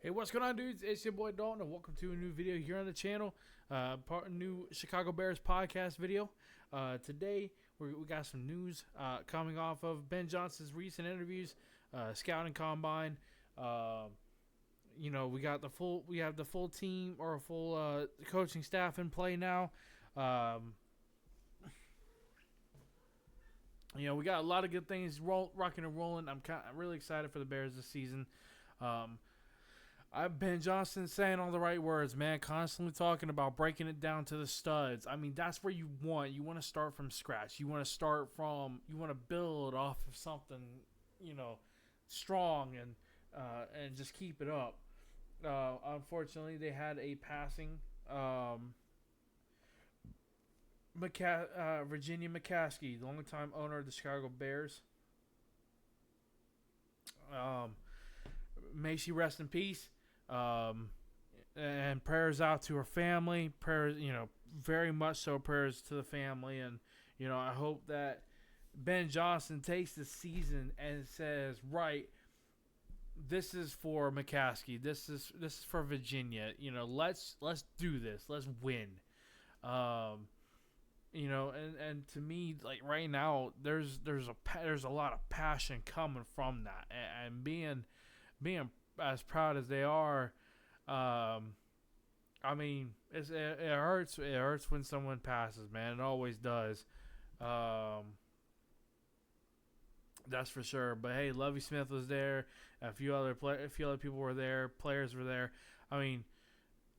Hey, what's going on, dudes? It's your boy Dalton, and welcome to a new video here on the channel. New Chicago Bears podcast video. Today, we got some news coming off of Ben Johnson's recent interviews, scouting combine. We got the full team or a full coaching staff in play now. We got a lot of good things rocking and rolling. I'm really excited for the Bears this season. Ben Johnson saying all the right words, man. Constantly talking about breaking it down to the studs. I mean, that's where you want. You want to start from scratch. You want to build off of something, strong and just keep it up. Unfortunately, they had a passing. Virginia McCaskey, the longtime owner of the Chicago Bears. May she rest in peace. And prayers out to her family. Prayers, very much so. Prayers to the family, and I hope that Ben Johnson takes the season and says, right, this is for McCaskey. This is for Virginia. Let's do this. Let's win. And to me, like right now, there's a lot of passion coming from that, and being as proud as they are. I mean, it hurts. It hurts when someone passes, man. It always does. That's for sure. But hey, Lovie Smith was there. A few other people were there. Players were there. I mean,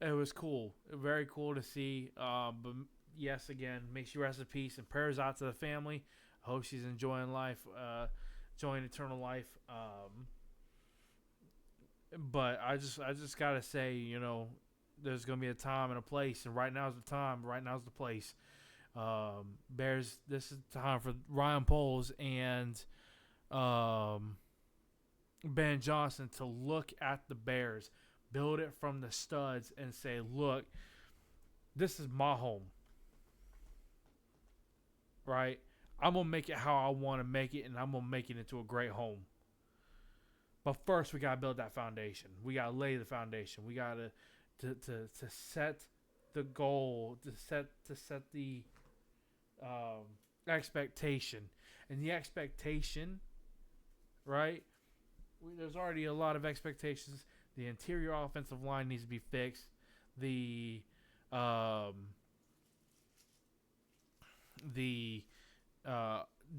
it was cool. Very cool to see. But yes, again, may she rest in peace, and prayers out to the family. I hope she's enjoying life, enjoying eternal life. But I just gotta say, there's gonna be a time and a place, and right now's the time. Right now's the place. Bears. This is the time for Ryan Poles and Ben Johnson to look at the Bears, build it from the studs, and say, look, this is my home. Right? I'm gonna make it how I want to make it, and I'm gonna make it into a great home. But first, we gotta build that foundation. We gotta lay the foundation. We gotta to set the goal, to set the expectation, and the expectation, right? There's already a lot of expectations. The interior offensive line needs to be fixed. The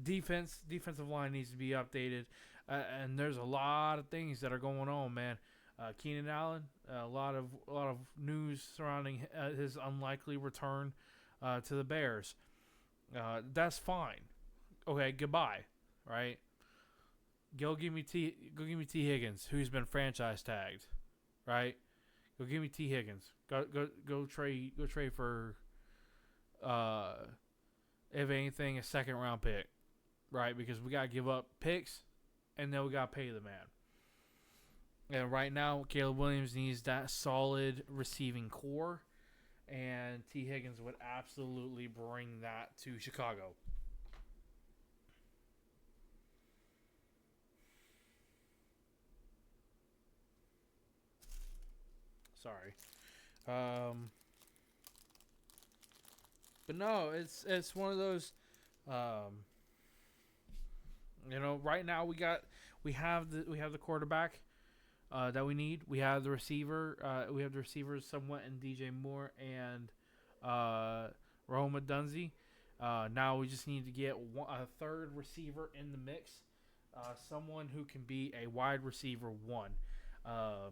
defensive line needs to be updated. And there's a lot of things that are going on, man. Keenan Allen, a lot of news surrounding his unlikely return to the Bears. That's fine. Okay, goodbye. Right? Go give me T Higgins, who's been franchise tagged. Right? Go give me T Higgins. Go trade for if anything, a second round pick. Right? Because we gotta give up picks. And then we got to pay the man. And right now, Caleb Williams needs that solid receiving core. And T. Higgins would absolutely bring that to Chicago. Sorry. But no, it's one of those... right now we have the quarterback that we need. We have the receiver. We have the receivers somewhat in DJ Moore and Roma Dunzy. Now we just need to get a third receiver in the mix. Someone who can be a wide receiver one. I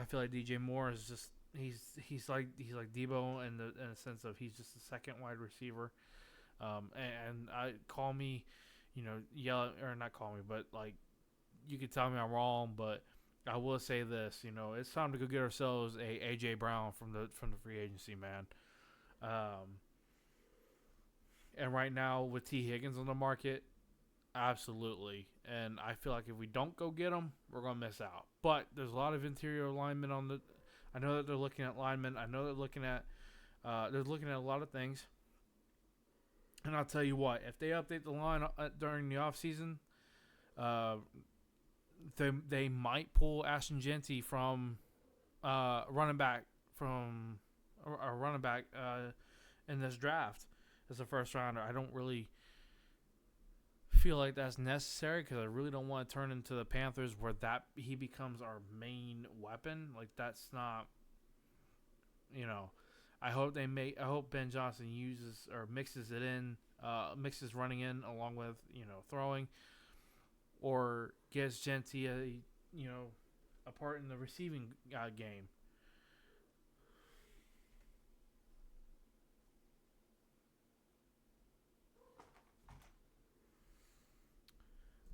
feel like DJ Moore is just he's like Debo in the sense of he's just the second wide receiver. And I call me. Yell or not call me, but like you could tell me I'm wrong, but I will say this, it's time to go get ourselves a AJ Brown from the free agency, man. And right now with T Higgins on the market, absolutely. And I feel like if we don't go get him, we're gonna miss out. But there's a lot of interior alignment on the. I know that they're looking at linemen. I know they're looking at a lot of things. And I'll tell you what, if they update the line during the offseason, they might pull Ashton Genty from running back from a running back in this draft as a first rounder. I don't really feel like that's necessary because I really don't want to turn into the Panthers where that he becomes our main weapon. Like that's not, you know. I hope Ben Johnson uses or mixes it in, mixes running in along with throwing, or gives Genty a part in the receiving game.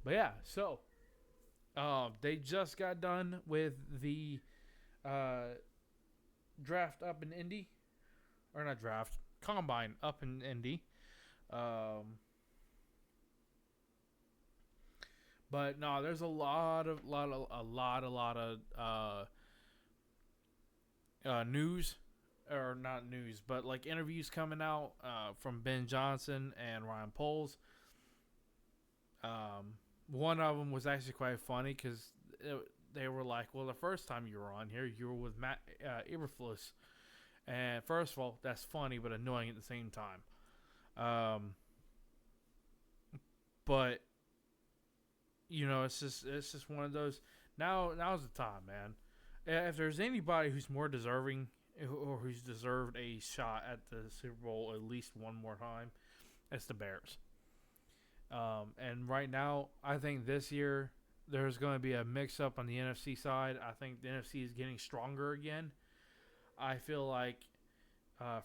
But yeah, so they just got done with the uh, draft up in Indy, or not draft, combine up in Indy. But no, there's a lot of news, or not news, but like interviews coming out from Ben Johnson and Ryan Poles. One of them was actually quite funny because they were like, well, the first time you were on here, you were with Matt Eberflus. And first of all, that's funny but annoying at the same time. But it's just one of those. Now's the time, man. If there's anybody who's more deserving or who's deserved a shot at the Super Bowl at least one more time, it's the Bears. And right now, I think this year there's going to be a mix-up on the NFC side. I think the NFC is getting stronger again. I feel like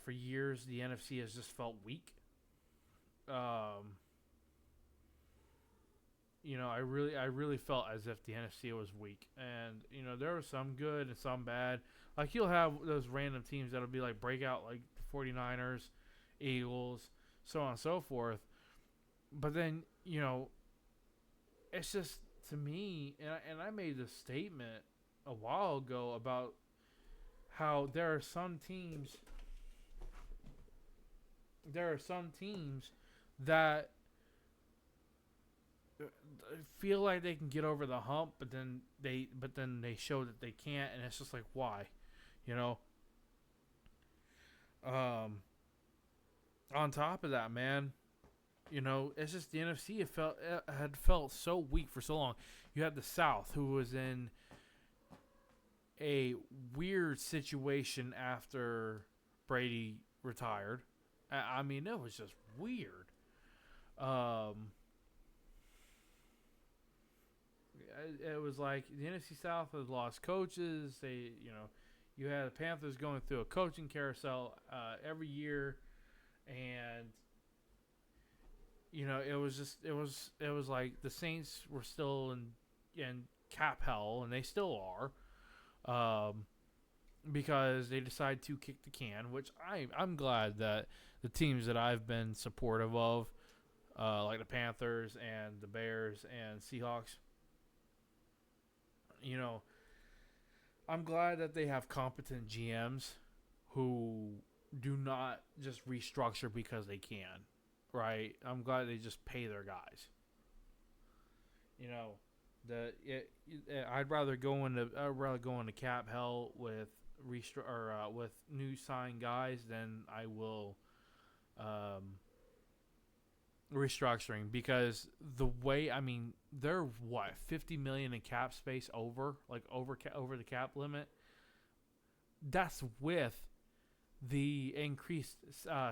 for years the NFC has just felt weak. I really felt as if the NFC was weak. And, there was some good and some bad. Like, you'll have those random teams that'll be like breakout, like the 49ers, Eagles, so on and so forth. But then, it's just, to me, and I made this statement a while ago about how there are some teams that feel like they can get over the hump, but then they show that they can't, and it's just like, why, on top of that, man, it's just the NFC had felt so weak for so long. You had the South, who was in a weird situation after Brady retired. I mean, it was just weird. It was like the NFC South has lost coaches. You had the Panthers going through a coaching carousel every year, and it was like the Saints were still in cap hell, and they still are, because they decided to kick the can, which I'm glad that the teams that I've been supportive of, like the Panthers and the Bears and Seahawks, I'm glad that they have competent GMs who do not just restructure because they can. Right, I'm glad they just pay their guys. I'd rather go into cap hell with with new signed guys than I will restructuring, because the way, I mean, they're what, 50 million in cap space over the cap limit. That's with the increased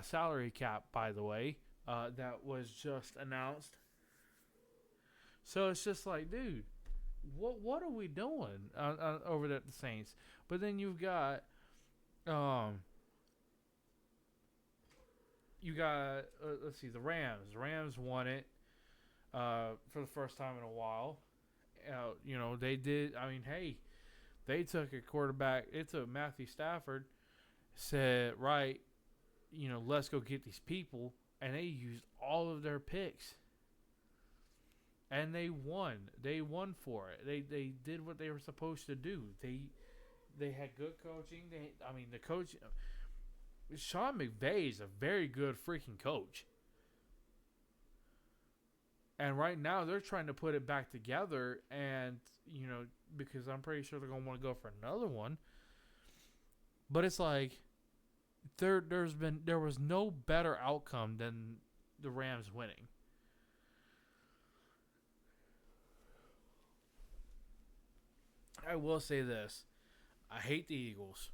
salary cap, by the way. That was just announced. So it's just like, dude, what are we doing over there at the Saints? But then you've got, let's see, the Rams. The Rams won it for the first time in a while. They did. I mean, hey, they took a quarterback. It took Matthew Stafford. Said, right, let's go get these people. And they used all of their picks. And they won. They won for it. They did what they were supposed to do. They had good coaching. The coach, Sean McVay, is a very good freaking coach. And right now they're trying to put it back together, and because I'm pretty sure they're going to want to go for another one. But it's like there was no better outcome than the Rams winning. I will say this. I hate the Eagles.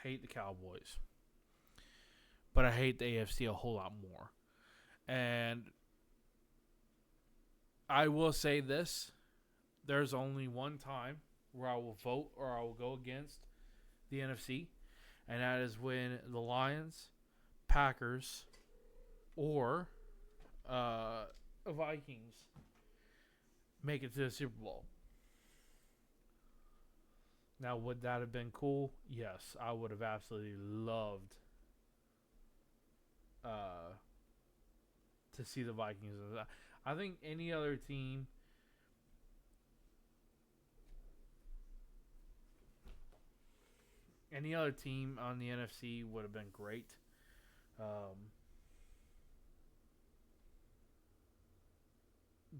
Hate the Cowboys. But I hate the AFC a whole lot more. And I will say this. There's only one time where I will vote or I will go against the NFC. And that is when the Lions, Packers, or Vikings make it to the Super Bowl. Now, would that have been cool? Yes, I would have absolutely loved to see the Vikings. I think any other team, on the NFC would have been great.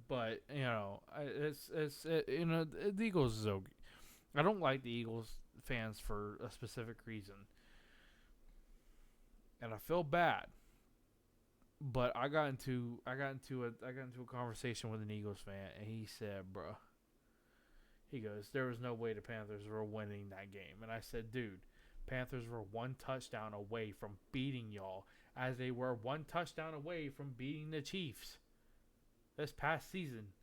But the Eagles is okay. I don't like the Eagles fans for a specific reason, and I feel bad. But I got into a conversation with an Eagles fan, and he said, "Bro," he goes, "there was no way the Panthers were winning that game." And I said, "Dude, Panthers were one touchdown away from beating y'all, as they were one touchdown away from beating the Chiefs this past season."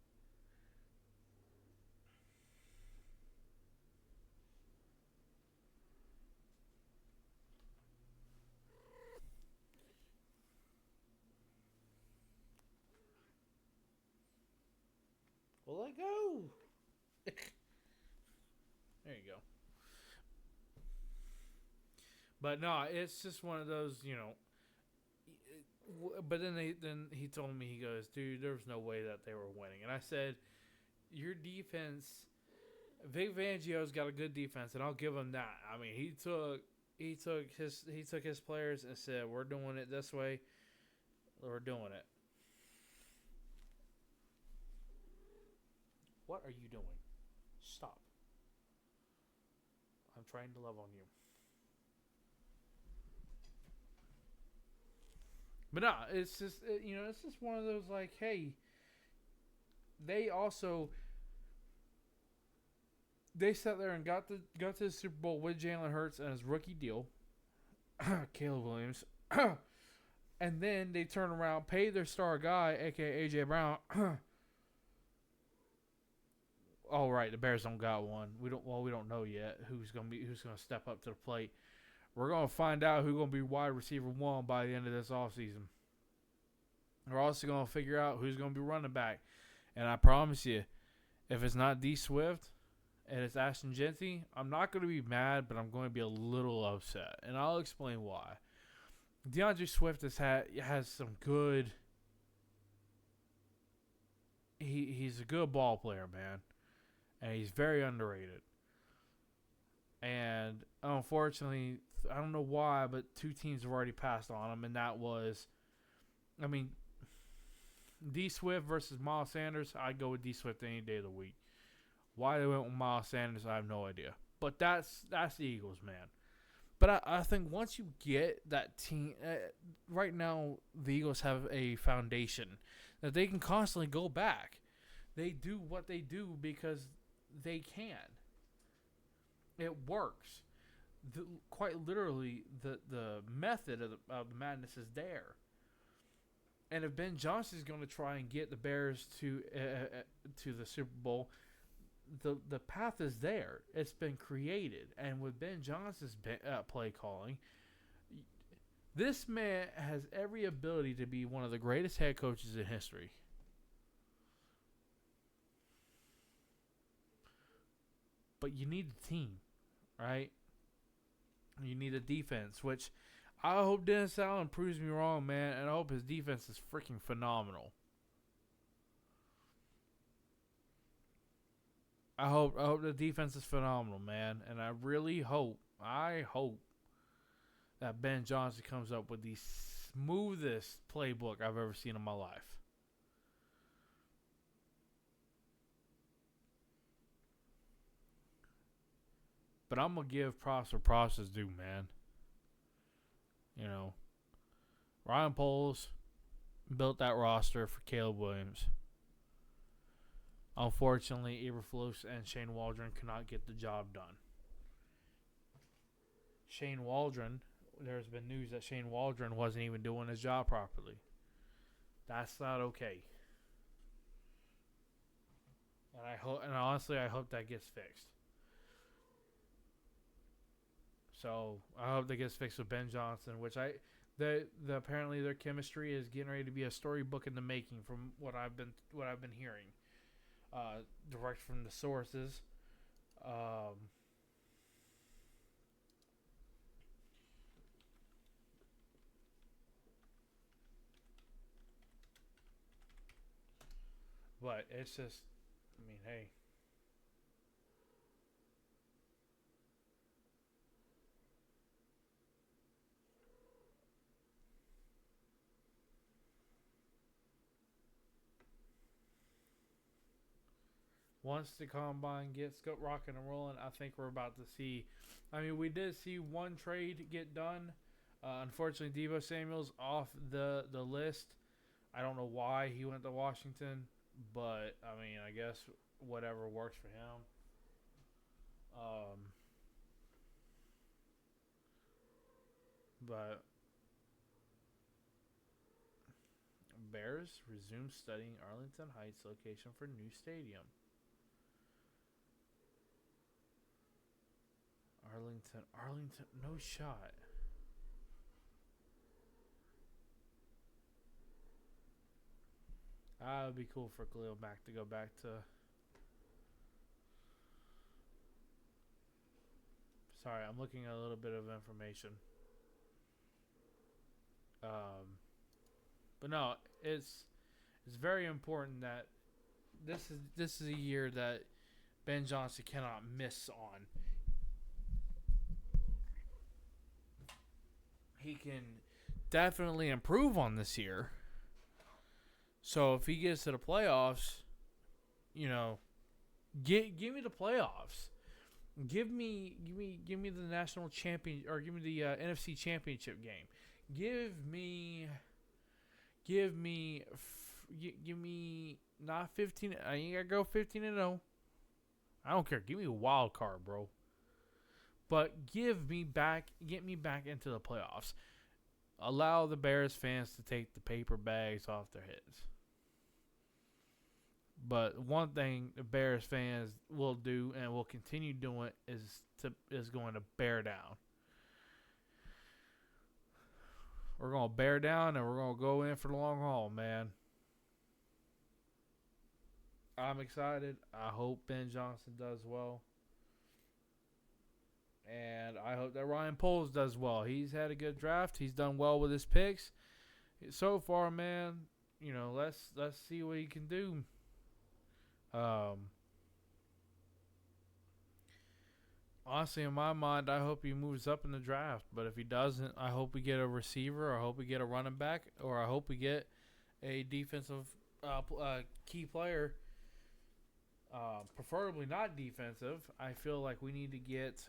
Well, let go. There you go. But no, it's just one of those. But then he told me, he goes, "Dude, there was no way that they were winning." And I said, "Your defense, Vic Fangio's got a good defense, and I'll give him that. I mean, he took his players and said, 'We're doing it this way. We're doing it.'" What are you doing? Stop. I'm trying to love on you. But no, it's just it's just one of those, like, hey, they also they sat there and got to the Super Bowl with Jalen Hurts and his rookie deal, Caleb Williams, and then they turn around, pay their star guy, aka AJ Brown. All right, the Bears don't got one. We don't know yet who's gonna step up to the plate. We're gonna find out who's gonna be wide receiver one by the end of this offseason. We're also gonna figure out who's gonna be running back. And I promise you, if it's not D Swift and it's Ashton Genty, I'm not gonna be mad, but I'm going to be a little upset, and I'll explain why. DeAndre Swift has some good. He's a good ball player, man, and he's very underrated. And unfortunately, I don't know why, but two teams have already passed on him, and that was, I mean, D Swift versus Miles Sanders. I'd go with D Swift any day of the week. Why they went with Miles Sanders, I have no idea. But that's the Eagles, man. But I think once you get that team, right now the Eagles have a foundation that they can constantly go back. They do what they do because they can. It works. Quite literally, the method of the madness is there. And if Ben Johnson is going to try and get the Bears to the Super Bowl, the path is there. It's been created. And with Ben Johnson's play calling, this man has every ability to be one of the greatest head coaches in history. But you need a team, right? You need a defense, which I hope Dennis Allen proves me wrong, man, and I hope his defense is freaking phenomenal. I hope the defense is phenomenal, man, and I hope that Ben Johnson comes up with the smoothest playbook I've ever seen in my life. But I'm gonna give props where props is due, man. You know, Ryan Poles built that roster for Caleb Williams. Unfortunately, Eberflus and Shane Waldron could not get the job done. Shane Waldron, there's been news that Shane Waldron wasn't even doing his job properly. That's not okay. And honestly, I hope that gets fixed. So I hope that gets fixed with Ben Johnson, which apparently their chemistry is getting ready to be a storybook in the making, from what I've been hearing, direct from the sources. But it's just, I mean, hey. Once the combine gets rocking and rolling, I think we're about to see. I mean, we did see one trade get done. Unfortunately, Deebo Samuel's off the list. I don't know why he went to Washington, but I mean, I guess whatever works for him. But Bears resume studying Arlington Heights location for new stadium. Arlington, no shot. It would be cool for Khalil Mack to go back to. Sorry, I'm looking at a little bit of information. But no, it's very important that this is a year that Ben Johnson cannot miss on. He can definitely improve on this year. So if he gets to the playoffs, you know, give me the playoffs. Give me the national champion, or give me the NFC championship game. Give me not 15. I ain't gotta go 15-0. I don't care. Give me a wild card, bro. But get me back into the playoffs. Allow the Bears fans to take the paper bags off their heads. But one thing the Bears fans will do and will continue doing is going to bear down. We're going to bear down and we're going to go in for the long haul, man. I'm excited. I hope Ben Johnson does well. And I hope that Ryan Poles does well. He's had a good draft. He's done well with his picks. So far, man, you know, let's see what he can do. Honestly, in my mind, I hope he moves up in the draft. But if he doesn't, I hope we get a receiver, or I hope we get a running back, or I hope we get a defensive key player. Preferably not defensive. I feel like we need to get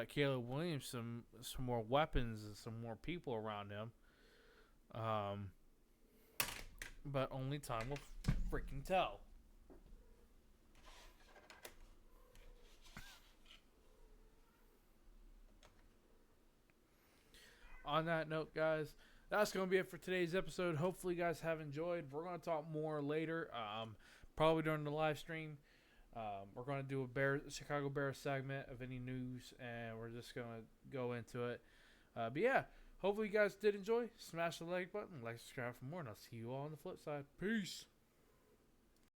Caleb Williams some more weapons and some more people around him. But only time will freaking tell. On that note, guys, that's going to be it for today's episode. Hopefully, you guys have enjoyed. We're going to talk more later, probably during the live stream. We're going to do a Chicago Bears segment of any news, and we're just going to go into it. But yeah, hopefully you guys did enjoy. Smash the like button, like, subscribe for more, and I'll see you all on the flip side. Peace.